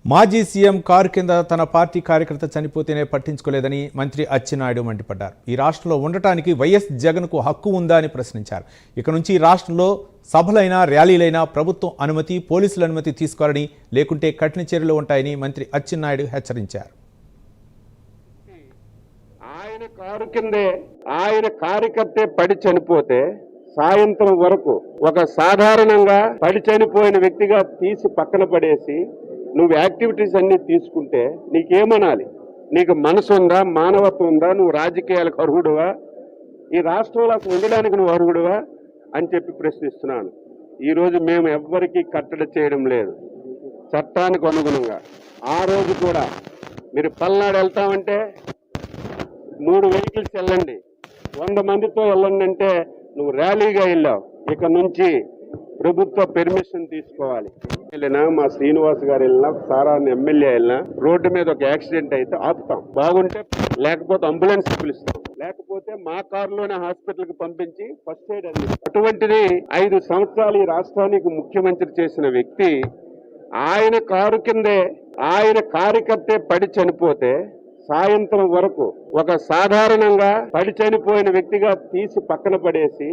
మాజీ CM car కింద తన పార్టీ కార్యకర్త చనిపోతేనే పట్టించుకోలేదని మంత్రి అచ్చెన్నాయుడు మండిపడ్డారు. ఈ రాష్ట్రంలో ఉండటానికి వైఎస్ జగన్కు హక్కు ఉందా అని ప్రశ్నించారు. ఇక నుంచి రాష్ట్రంలో సభలైనా ర్యాలీలైనా ప్రభుత్వం అనుమతి, పోలీసుల అనుమతి తీసుకోవాలని, లేకుంటే కఠిన చర్యలు ఉంటాయని మంత్రి అచ్చెన్నాయుడు హెచ్చరించారు. ఆయన కారు కిందే ఆయన కార్యకర్తే పడి చనిపోతే సాయంత్రం వరకు ఒక సాధారణంగా పడి చనిపోయిన వ్యక్తిగా తీసి పక్కన పడేసి నువ్వు యాక్టివిటీస్ అన్ని తీసుకుంటే నీకేమనాలి? నీకు మనసు ఉందా, మానవత్వం ఉందా? నువ్వు రాజకీయాలకు అర్హుడువా? ఈ రాష్ట్రంలో అసలు ఉండడానికి నువ్వు అర్హుడువా అని చెప్పి ప్రశ్నిస్తున్నాను. ఈరోజు మేము ఎవ్వరికీ కట్టడి చేయడం లేదు. చట్టానికి అనుగుణంగా ఆ రోజు కూడా మీరు పల్నాడు వెళ్తామంటే 3 వెహికల్స్ వెళ్ళండి, 100 మందితో వెళ్ళండి అంటే నువ్వు ర్యాలీగా వెళ్ళావు. ఇక నుంచి ప్రభుత్వ పెర్మిషన్ తీసుకోవాలి. వెళ్ళినా మా శ్రీనివాస్ గారు వెళ్ళినా, సారా ఎమ్మెల్యే వెళ్ళినా రోడ్డు మీద ఒక యాక్సిడెంట్ అయితే ఆపుతాం, బాగుంటే, లేకపోతే అంబులెన్స్ పిలుస్తాం, లేకపోతే మా కారులోనే హాస్పిటల్కి పంపించి ఫస్ట్ ఎయిడ్ అందిస్తాం. అటువంటిది 5 సంవత్సరాలు ఈ రాష్ట్రానికి ముఖ్యమంత్రి చేసిన వ్యక్తి ఆయన కారు కిందే ఆయన కార్యకర్తే పడి చనిపోతే సాయంత్రం వరకు ఒక సాధారణంగా పడి చనిపోయిన వ్యక్తిగా తీసి పక్కన పడేసి